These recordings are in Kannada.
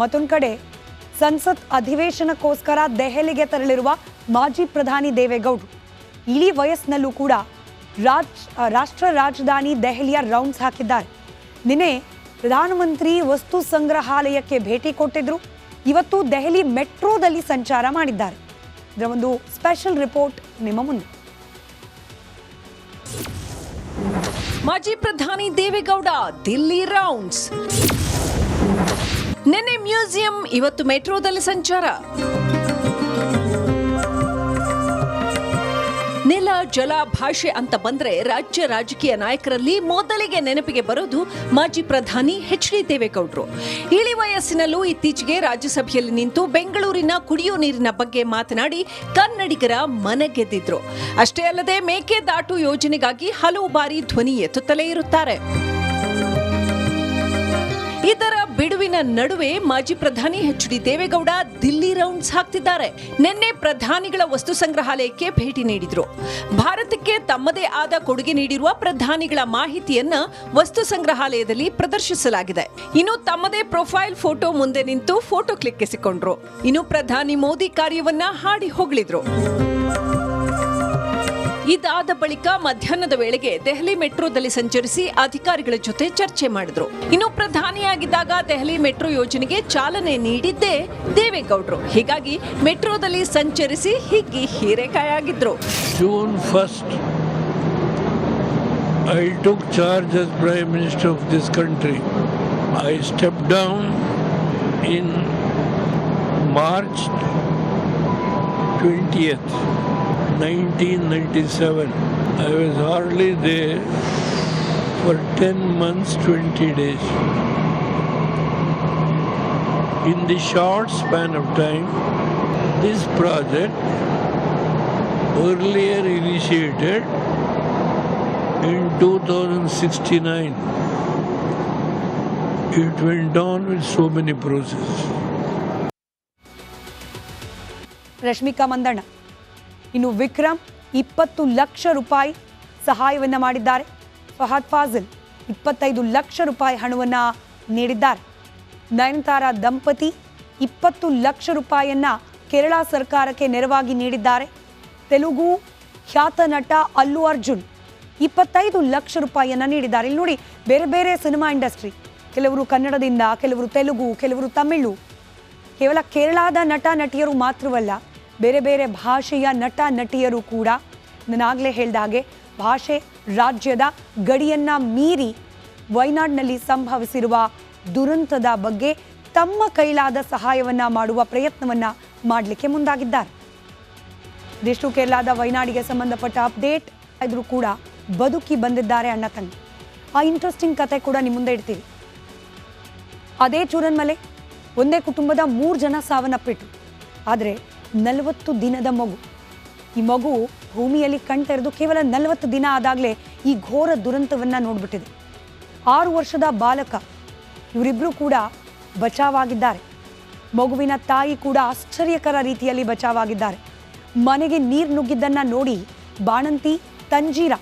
ಮತ್ತೊಂದು ಕಡೆ ಸಂಸತ್ ಅಧಿವೇಶನಕ್ಕೋಸ್ಕರ ದೆಹಲಿಗೆ ತೆರಳಿರುವ ಮಾಜಿ ಪ್ರಧಾನಿ ದೇವೇಗೌಡರು ಇಳಿ ವಯಸ್ಸಿನಲ್ಲೂ ಕೂಡ ರಾಷ್ಟ್ರ ರಾಜಧಾನಿ ದೆಹಲಿಯ ರೌಂಡ್ಸ್ ಹಾಕಿದ್ದಾರೆ. ನಿನ್ನೆ ಪ್ರಧಾನಮಂತ್ರಿ ವಸ್ತು ಸಂಗ್ರಹಾಲಯಕ್ಕೆ ಭೇಟಿ ಕೊಟ್ಟಿದ್ರು. ಇವತ್ತು ದೆಹಲಿ ಮೆಟ್ರೋದಲ್ಲಿ ಸಂಚಾರ ಮಾಡಿದ್ದಾರೆ. ಇದರ ಒಂದು ಸ್ಪೆಷಲ್ ರಿಪೋರ್ಟ್ ನಿಮ್ಮ ಮುಂದೆ. ಮಾಜಿ ಪ್ರಧಾನಿ ದೇವೇಗೌಡ ದಿಲ್ಲಿ ರೌಂಡ್ಸ್. ನಿನ್ನೆ ಮ್ಯೂಸಿಯಂ, ಇವತ್ತು ಮೆಟ್ರೋದಲ್ಲಿ ಸಂಚಾರ. ನೆಲ, ಜಲ, ಭಾಷೆ ಅಂತ ಬಂದ್ರೆ ರಾಜ್ಯ ರಾಜಕೀಯ ನಾಯಕರಲ್ಲಿ ಮೊದಲಿಗೆ ನೆನಪಿಗೆ ಬರೋದು ಮಾಜಿ ಪ್ರಧಾನಿ ಎಚ್.ಡಿ. ದೇವೇಗೌಡರು. ಇಳಿ ವಯಸ್ಸಿನಲ್ಲೂ ಇತ್ತೀಚೆಗೆ ರಾಜ್ಯಸಭೆಯಲ್ಲಿ ನಿಂತು ಬೆಂಗಳೂರಿನ ಕುಡಿಯೋ ನೀರಿನ ಬಗ್ಗೆ ಮಾತನಾಡಿ ಕನ್ನಡಿಗರ ಮನ ಗೆದ್ದಿದ್ರು. ಅಷ್ಟೇ ಅಲ್ಲದೆ ಮೇಕೆದಾಟು ಯೋಜನೆಗಾಗಿ ಹಲವು ಬಾರಿ ಧ್ವನಿ ಎತ್ತುತ್ತಲೇ ಇರುತ್ತಾರೆ. ಇದರ ಬಿಡುವಿನ ನಡುವೆ ಮಾಜಿ ಪ್ರಧಾನಿ ಎಚ್.ಡಿ. ದೇವೇಗೌಡ ದಿಲ್ಲಿ ರೌಂಡ್ಸ್ ಹಾಕ್ತಿದ್ದಾರೆ. ನಿನ್ನೆ ಪ್ರಧಾನಿಗಳ ವಸ್ತು ಸಂಗ್ರಹಾಲಯಕ್ಕೆ ಭೇಟಿ ನೀಡಿದ್ರು. ಭಾರತಕ್ಕೆ ತಮ್ಮದೇ ಆದ ಕೊಡುಗೆ ನೀಡಿರುವ ಪ್ರಧಾನಿಗಳ ಮಾಹಿತಿಯನ್ನ ವಸ್ತು ಸಂಗ್ರಹಾಲಯದಲ್ಲಿ ಪ್ರದರ್ಶಿಸಲಾಗಿದೆ. ಇನ್ನು ತಮ್ಮದೇ ಪ್ರೊಫೈಲ್ ಫೋಟೋ ಮುಂದೆ ನಿಂತು ಫೋಟೋ ಕ್ಲಿಕ್ಕಿಸಿಕೊಂಡ್ರು. ಇನ್ನು ಪ್ರಧಾನಿ ಮೋದಿ ಕಾರ್ಯವನ್ನ ಹಾಡಿ ಹೊಗಳಿದ್ರು. ಇದಾದ ಬಳಿಕ ಮಧ್ಯಾಹ್ನದ ವೇಳೆಗೆ ದೆಹಲಿ ಮೆಟ್ರೋದಲ್ಲಿ ಸಂಚರಿಸಿ ಅಧಿಕಾರಿಗಳ ಜೊತೆ ಚರ್ಚೆ ಮಾಡಿದ್ರು. ಇನ್ನು ಪ್ರಧಾನಿಯಾಗಿದ್ದಾಗ ದೆಹಲಿ ಮೆಟ್ರೋ ಯೋಜನೆಗೆ ಚಾಲನೆ ನೀಡಿದ್ದೇ ದೇವೇಗೌಡರು. ಹೀಗಾಗಿ ಮೆಟ್ರೋದಲ್ಲಿ ಸಂಚರಿಸಿ ಹಿಗ್ಗಿ ಹೀರೆಕಾಯಾಗಿದ್ರು. June 1st, I took charge as Prime Minister of this country. I stepped down in March 20th. 1997. I was hardly there for 10 months, 20 days. In the short span of time, this project, earlier initiated in 2069, it went on with so many processes. Rashmika Mandanna. ಇನ್ನು ವಿಕ್ರಮ್ 20 ಲಕ್ಷ ರೂಪಾಯಿ ಸಹಾಯವನ್ನು ಮಾಡಿದ್ದಾರೆ. ಫಹದ್ ಫಾಜಿಲ್ 25 ಲಕ್ಷ ರೂಪಾಯಿ ಹಣವನ್ನು ನೀಡಿದ್ದಾರೆ. ನಯನತಾರಾ ದಂಪತಿ 20 ಲಕ್ಷ ರೂಪಾಯಿಯನ್ನ ಕೇರಳ ಸರ್ಕಾರಕ್ಕೆ ನೆರವಾಗಿ ನೀಡಿದ್ದಾರೆ. ತೆಲುಗು ಖ್ಯಾತ ನಟ ಅಲ್ಲು ಅರ್ಜುನ್ 25 ಲಕ್ಷ ರೂಪಾಯಿಯನ್ನ ನೀಡಿದ್ದಾರೆ. ಇಲ್ಲಿ ನೋಡಿ, ಬೇರೆ ಬೇರೆ ಸಿನಿಮಾ ಇಂಡಸ್ಟ್ರಿ, ಕೆಲವರು ಕನ್ನಡದಿಂದ, ಕೆಲವರು ತೆಲುಗು, ಕೆಲವರು ತಮಿಳು, ಕೇವಲ ಕೇರಳದ ನಟ ನಟಿಯರು ಮಾತ್ರವಲ್ಲ, ಬೇರೆ ಬೇರೆ ಭಾಷೆಯ ನಟ ನಟಿಯರು ಕೂಡ ನಾನಾಗಲೇ ಹೇಳಿದ ಹಾಗೆ ಭಾಷೆ ರಾಜ್ಯದ ಗಡಿಯನ್ನು ಮೀರಿ ವಯನಾಡಿನಲ್ಲಿ ಸಂಭವಿಸಿರುವ ದುರಂತದ ಬಗ್ಗೆ ತಮ್ಮ ಕೈಲಾದ ಸಹಾಯವನ್ನು ಮಾಡುವ ಪ್ರಯತ್ನವನ್ನು ಮಾಡಲಿಕ್ಕೆ ಮುಂದಾಗಿದ್ದಾರೆ. ಇದಿಷ್ಟು ಕೇರಳದ ವಯನಾಡಿಗೆ ಸಂಬಂಧಪಟ್ಟ ಅಪ್ಡೇಟ್. ಆದರೂ ಕೂಡ ಬದುಕಿ ಬಂದಿದ್ದಾರೆ ಅಣ್ಣ ತಂಗಿ. ಆ ಇಂಟ್ರೆಸ್ಟಿಂಗ್ ಕತೆ ಕೂಡ ನಿಮ್ಮ ಮುಂದೆ ಇಡ್ತೀವಿ. ಅದೇ ಚೂರನ್ಮಲೆ, ಒಂದೇ ಕುಟುಂಬದ 3 ಜನ ಸಾವನ್ನಪ್ಪಿಟ್ರು. ಆದರೆ 40 ದಿನದ ಮಗು, ಈ ಮಗು ಭೂಮಿಯಲ್ಲಿ ಕಣ್ತೆರೆದು ಕೇವಲ 40 ದಿನ ಆದಾಗಲೇ ಈ ಘೋರ ದುರಂತವನ್ನು ನೋಡ್ಬಿಟ್ಟಿದೆ. 6 ವರ್ಷದ ಬಾಲಕ, ಇವರಿಬ್ಬರು ಕೂಡ ಬಚಾವಾಗಿದ್ದಾರೆ. ಮಗುವಿನ ತಾಯಿ ಕೂಡ ಆಶ್ಚರ್ಯಕರ ರೀತಿಯಲ್ಲಿ ಬಚಾವಾಗಿದ್ದಾರೆ. ಮನೆಗೆ ನೀರು ನುಗ್ಗಿದ್ದನ್ನು ನೋಡಿ ಬಾಣಂತಿ ತಂಜೀರ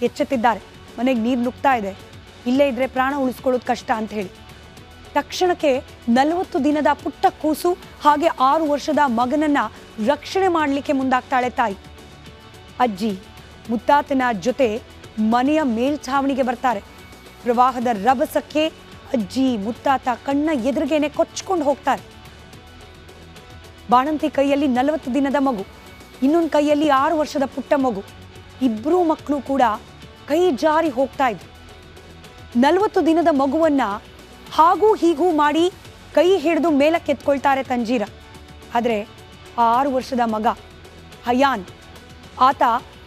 ಎಚ್ಚೆತ್ತಿದ್ದಾರೆ. ಮನೆಗೆ ನೀರು ನುಗ್ತಾ ಇದೆ, ಇಲ್ಲೇ ಇದ್ರೆ ಪ್ರಾಣ ಉಳಿಸ್ಕೊಳ್ಳೋದು ಕಷ್ಟ ಅಂತ ಹೇಳಿ. ತಕ್ಷಣಕ್ಕೆ 40 ದಿನದ ಪುಟ್ಟ ಕೂಸು ಹಾಗೆ 6 ವರ್ಷದ ಮಗನನ್ನ ರಕ್ಷಣೆ ಮಾಡಲಿಕ್ಕೆ ಮುಂದಾಗ್ತಾಳೆ ತಾಯಿ. ಅಜ್ಜಿ ಮುತ್ತಾತನ ಜೊತೆ ಮನೆಯ ಮೇಲ್ಛಾವಣಿಗೆ ಬರ್ತಾರೆ. ಪ್ರವಾಹದ ರಭಸಕ್ಕೆ ಅಜ್ಜಿ ಮುತ್ತಾತ ಕಣ್ಣ ಎದುರಿಗೇನೆ ಕೊಚ್ಕೊಂಡು ಹೋಗ್ತಾರೆ. ಬಾಣಂತಿ ಕೈಯಲ್ಲಿ 40 ದಿನದ ಮಗು, ಇನ್ನೊಂದು ಕೈಯಲ್ಲಿ 6 ವರ್ಷದ ಪುಟ್ಟ ಮಗು. ಇಬ್ಬರೂ ಮಕ್ಕಳು ಕೂಡ ಕೈ ಜಾರಿ ಹೋಗ್ತಾ ಇದ್ರು. 40 ದಿನದ ಮಗುವನ್ನ ಹಾಗೂ ಹೀಗೂ ಮಾಡಿ ಕೈ ಹಿಡಿದು ಮೇಲಕ್ಕೆ ಎತ್ಕೊಳ್ತಾರೆ ತಂಜೀರ. ಆದರೆ ಆ 6 ವರ್ಷದ ಮಗ ಹಯಾನ್, ಆತ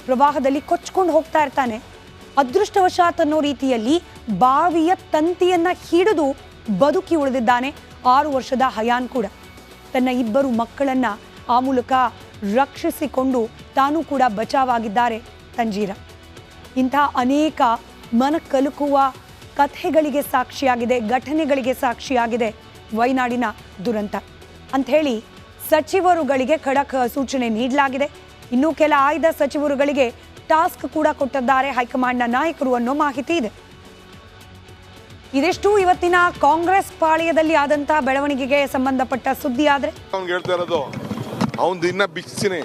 ಪ್ರವಾಹದಲ್ಲಿ ಕೊಚ್ಕೊಂಡು ಹೋಗ್ತಾ ಇರ್ತಾನೆ. ಅದೃಷ್ಟವಶಾತ್ ಅನ್ನೋ ರೀತಿಯಲ್ಲಿ ಬಾವಿಯ ತಂತಿಯನ್ನ ಹಿಡಿದು ಬದುಕಿ ಉಳಿದಿದ್ದಾನೆ 6 ವರ್ಷದ ಹಯಾನ್ ಕೂಡ. ತನ್ನ 2 ಮಕ್ಕಳನ್ನ ಆ ಮೂಲಕ ರಕ್ಷಿಸಿಕೊಂಡು ತಾನೂ ಕೂಡ ಬಚಾವಾಗಿದ್ದಾರೆ ತಂಜೀರ. ಇಂಥ ಅನೇಕ ಮನ ಕಲುಕುವ ಕಥೆಗಳಿಗೆ ಸಾಕ್ಷಿಯಾಗಿದೆ, ಘಟನೆಗಳಿಗೆ ಸಾಕ್ಷಿಯಾಗಿದೆ ವಯನಾಡಿನ ದುರಂತ ಅಂಥೇಳಿ ಸಚಿವರುಗಳಿಗೆ ಖಡಕ್ ಸೂಚನೆ ನೀಡಲಾಗಿದೆ. ಇನ್ನೂ ಕೆಲ ಆಯ್ದ ಸಚಿವರುಗಳಿಗೆ ಟಾಸ್ಕ್ ಕೂಡ ಕೊಟ್ಟಿದ್ದಾರೆ ಹೈಕಮಾಂಡ್ನ ನಾಯಕರು ಅನ್ನೋ ಮಾಹಿತಿ ಇದೆ. ಇದಿಷ್ಟು ಇವತ್ತಿನ ಕಾಂಗ್ರೆಸ್ ಪಾಳ್ಯದಲ್ಲಿ ಆದಂತಹ ಬೆಳವಣಿಗೆಗೆ ಸಂಬಂಧಪಟ್ಟ ಸುದ್ದಿ. ಆದ್ರೆ ಅವ್ನಿಗೆ ಹೇಳ್ತಾ ಇರೋದು ಅವನು ದಿನ ಬಿಚ್ಚಿನಿ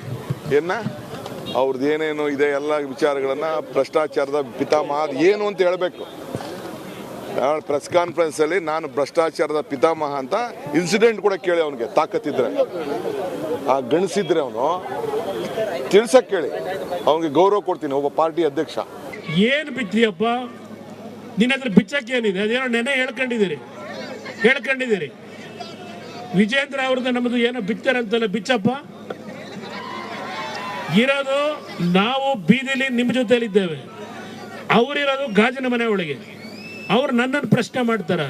ಅವ್ರದ್ದು ಏನೇನು ಇದೆ ಎಲ್ಲ ವಿಚಾರಗಳನ್ನ ಭ್ರಷ್ಟಾಚಾರದ ಪಿತಾಮಹ ಏನು ಅಂತ ಹೇಳಬೇಕು. ಪ್ರೆಸ್ ಕಾನ್ಫರೆನ್ಸ್ ಅಲ್ಲಿ ನಾನು ಭ್ರಷ್ಟಾಚಾರದ ಪಿತಾಮಹ ಅಂತ ಇನ್ಸಿಡೆಂಟ್ ಕೂಡ ಕೇಳಿ ಅವನಿಗೆ ತಾಕತ್ತಿದ್ರೆ, ಆ ಗಣಿಸಿದ್ರೆ ಅವನು ತಿಳ್ಸಕ್ ಕೇಳಿ, ಅವನಿಗೆ ಗೌರವ ಕೊಡ್ತೀನಿ ಒಬ್ಬ ಪಾರ್ಟಿ ಅಧ್ಯಕ್ಷ. ಏನು ಬಿತ್ರಿಯಪ್ಪ ನಿನ್ನ ಹತ್ರ ಬಿಚ್ಚಕ್ಕೆ ಏನಿದೆ? ಅದೇನೋ ನೆನೆ ಹೇಳ್ಕೊಂಡಿದ್ದೀರಿ. ವಿಜೇಂದ್ರ ಅವ್ರದ್ದು ನಮ್ಮದು ಏನೋ ಬಿತ್ತಾರಂತಲ್ಲ, ಬಿಚ್ಚಪ್ಪ. ಇರೋದು ನಾವು ಬೀದಿಲಿ ನಿಮ್ಮ ಜೊತೆಲಿದ್ದೇವೆ, ಅವರಿರೋದು ಗಾಜಿನ ಮನೆ ಒಳಗೆ. ಅವ್ರು ನನ್ನನ್ನು ಪ್ರಶ್ನೆ ಮಾಡ್ತಾರ.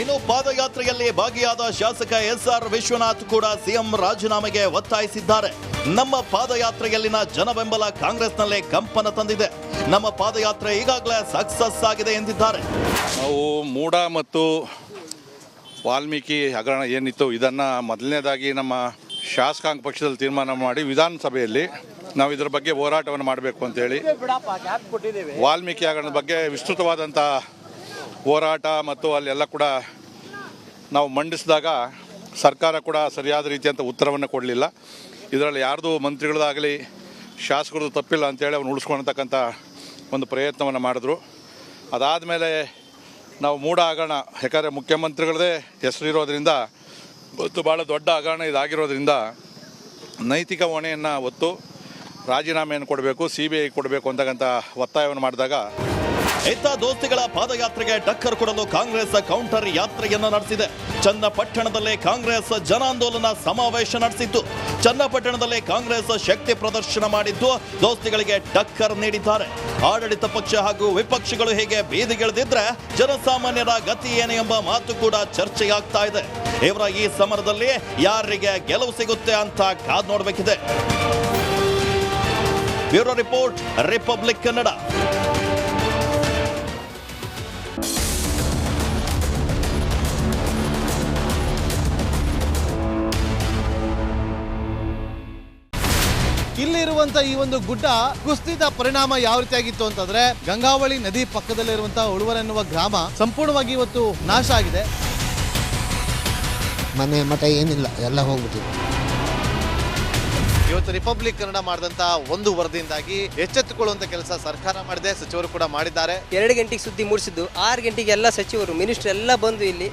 ಇನ್ನು ಪಾದಯಾತ್ರೆಯಲ್ಲಿ ಭಾಗಿಯಾದ ಶಾಸಕ SR ವಿಶ್ವನಾಥ್ ಕೂಡ ಸಿಎಂ ರಾಜೀನಾಮೆಗೆ ಒತ್ತಾಯಿಸಿದ್ದಾರೆ. ನಮ್ಮ ಪಾದಯಾತ್ರೆಯಲ್ಲಿನ ಜನ ಬೆಂಬಲ ಕಾಂಗ್ರೆಸ್ನಲ್ಲೇ ಕಂಪನ ತಂದಿದೆ. ನಮ್ಮ ಪಾದಯಾತ್ರೆ ಈಗಾಗಲೇ ಸಕ್ಸಸ್ ಆಗಿದೆ ಎಂದಿದ್ದಾರೆ. ನಾವು ಮೂಡ ಮತ್ತು ವಾಲ್ಮೀಕಿ ಹಗರಣ ಏನಿತ್ತು ಇದನ್ನು ಮೊದಲನೇದಾಗಿ ನಮ್ಮ ಶಾಸಕಾಂಗ ಪಕ್ಷದಲ್ಲಿ ತೀರ್ಮಾನ ಮಾಡಿ ವಿಧಾನಸಭೆಯಲ್ಲಿ ನಾವು ಇದರ ಬಗ್ಗೆ ಹೋರಾಟವನ್ನು ಮಾಡಬೇಕು ಅಂತೇಳಿ ವಾಲ್ಮೀಕಿ ಹಗರಣದ ಬಗ್ಗೆ ವಿಸ್ತೃತವಾದಂಥ ಹೋರಾಟ ಮತ್ತು ಅಲ್ಲೆಲ್ಲ ಕೂಡ ನಾವು ಮಂಡಿಸಿದಾಗ ಸರ್ಕಾರ ಕೂಡ ಸರಿಯಾದ ರೀತಿಯಂಥ ಉತ್ತರವನ್ನು ಕೊಡಲಿಲ್ಲ. ಇದರಲ್ಲಿ ಯಾರ್ದು ಮಂತ್ರಿಗಳದಾಗಲಿ ಶಾಸಕರದ್ದು ತಪ್ಪಿಲ್ಲ ಅಂತೇಳಿ ಅವ್ನು ಉಳಿಸ್ಕೊಳ್ತಕ್ಕಂಥ ಒಂದು ಪ್ರಯತ್ನವನ್ನು ಮಾಡಿದ್ರು. ಅದಾದಮೇಲೆ ನಾವು ಮೂಡ ಹಗರಣ, ಯಾಕಂದರೆ ಮುಖ್ಯಮಂತ್ರಿಗಳದೇ ಹೆಸರಿರೋದ್ರಿಂದ ಮತ್ತು ಭಾಳ ದೊಡ್ಡ ಹಗರಣ ಇದಾಗಿರೋದ್ರಿಂದ ನೈತಿಕ ಹೊಣೆಯನ್ನು ಹೊತ್ತು ರಾಜೀನಾಮೆಯನ್ನು ಕೊಡಬೇಕು, CBI ಕೊಡಬೇಕು ಅಂತಕ್ಕಂಥ ಒತ್ತಾಯವನ್ನು ಮಾಡಿದಾಗ ಇತ್ತ ದೋಸ್ತಿಗಳ ಪಾದಯಾತ್ರೆಗೆ ಟಕ್ಕರ್ ಕೊಡಲು ಕಾಂಗ್ರೆಸ್ ಕೌಂಟರ್ ಯಾತ್ರೆಯನ್ನು ನಡೆಸಿದೆ. ಚನ್ನಪಟ್ಟಣದಲ್ಲೇ ಕಾಂಗ್ರೆಸ್ ಜನಾಂದೋಲನ ಸಮಾವೇಶ ನಡೆಸಿತ್ತು. ಚನ್ನಪಟ್ಟಣದಲ್ಲೇ ಕಾಂಗ್ರೆಸ್ ಶಕ್ತಿ ಪ್ರದರ್ಶನ ಮಾಡಿದ್ದು ದೋಸ್ತಿಗಳಿಗೆ ಟಕ್ಕರ್ ನೀಡಿದ್ದಾರೆ. ಆಡಳಿತ ಪಕ್ಷ ಹಾಗೂ ವಿಪಕ್ಷಗಳು ಹೇಗೆ ಬೀದಿಗಿಳಿದಿದ್ರೆ ಜನಸಾಮಾನ್ಯರ ಗತಿ ಏನು ಎಂಬ ಮಾತು ಕೂಡ ಚರ್ಚೆಯಾಗ್ತಾ ಇದೆ. ಇವರ ಈ ಸಮರದಲ್ಲಿ ಯಾರಿಗೆ ಗೆಲುವು ಸಿಗುತ್ತೆ ಅಂತ ಕಾದ್ ನೋಡಬೇಕಿದೆ. Bureau report, Republic Kannada. ಇಲ್ಲಿರುವಂತ ಈ ಒಂದು ಗುಡ್ಡ ಕುಸಿದ ಪರಿಣಾಮ ಯಾವ ರೀತಿಯಾಗಿತ್ತು ಅಂತಂದ್ರೆ, ಗಂಗಾವಳಿ ನದಿ ಪಕ್ಕದಲ್ಲಿರುವಂತಹ ಉಳುವರ್ ಎನ್ನುವ ಗ್ರಾಮ ಸಂಪೂರ್ಣವಾಗಿ ಇವತ್ತು ನಾಶ ಆಗಿದೆ. ಮನೆ ಮಠ ಏನಿಲ್ಲ, ಎಲ್ಲ ಹೋಗ್ಬಿಟ್ಟಿದೆ. ಇವತ್ತು ರಿಪಬ್ಲಿಕ್ ಕನ್ನಡ ಮಾಡಿದಂತ ಒಂದು ವರದಿಯಿಂದಾಗಿ ಎಚ್ಚೆತ್ತುಕೊಳ್ಳುವಂತ ಕೆಲಸ ಸರ್ಕಾರ ಮಾಡಿದೆ, ಸಚಿವರು ಕೂಡ ಮಾಡಿದ್ದಾರೆ. 2 ಗಂಟೆಗೆ ಸುದ್ದಿ ಮೂಡಿಸಿದ್ದು 6 ಗಂಟೆಗೆ ಎಲ್ಲ ಸಚಿವರು ಮಿನಿಸ್ಟರ್ ಎಲ್ಲ ಬಂದು ಇಲ್ಲಿ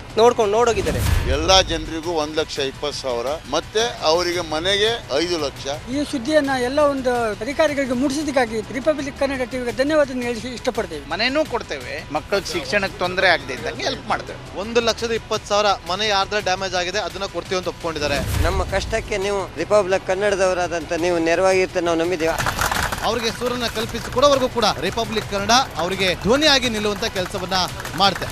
ನೋಡೋಗಿದ್ದಾರೆ. ಎಲ್ಲಾ ಜನರಿಗೂ 1,20,000 ಮತ್ತೆ ಅವರಿಗೆ ಮನೆಗೆ 5 ಲಕ್ಷ. ಈ ಸುದ್ದಿಯನ್ನ ಎಲ್ಲ ಒಂದು ಅಧಿಕಾರಿಗಳಿಗೆ ಮೂಡಿಸಿದ್ದಕ್ಕಾಗಿ ರಿಪಬ್ಲಿಕ್ ಕನ್ನಡ ಟಿವಿಗೆ ಧನ್ಯವಾದ ಹೇಳಿ ಇಷ್ಟಪಡ್ತೇವೆ. ಮನೆನೂ ಕೊಡ್ತೇವೆ, ಮಕ್ಕಳ ಶಿಕ್ಷಣಕ್ಕೆ ತೊಂದರೆ ಆಗದೆ ಇದ್ದಂಗೆ ಹೆಲ್ಪ್ ಮಾಡ್ತೇವೆ. 1,20,000 ಮನೆ ಯಾರ್ದ್ರ ಡ್ಯಾಮೇಜ್ ಆಗಿದೆ ಅದನ್ನ ಕೊಡ್ತೀವಿ ಅಂತ ಒಪ್ಕೊಂಡಿದ್ದಾರೆ. ನಮ್ಮ ಕಷ್ಟಕ್ಕೆ ನೀವು ರಿಪಬ್ಲಿಕ್ ಕನ್ನಡದವರಾದಂತ ನೀವು ನೆರವಾಗಿರ್ತೀವಿ ನಾವು ನಂಬಿದ್ದೇವೆ. ಅವರಿಗೆ ಸೂರನ್ನ ಕಲ್ಪಿಸಿ ಕೊಡೋವರೆಗೂ ಕೂಡ ರಿಪಬ್ಲಿಕ್ ಕನ್ನಡ ಅವರಿಗೆ ಧ್ವನಿಯಾಗಿ ನಿಲ್ಲುವಂತ ಕೆಲಸವನ್ನ ಮಾಡ್ತೇವೆ.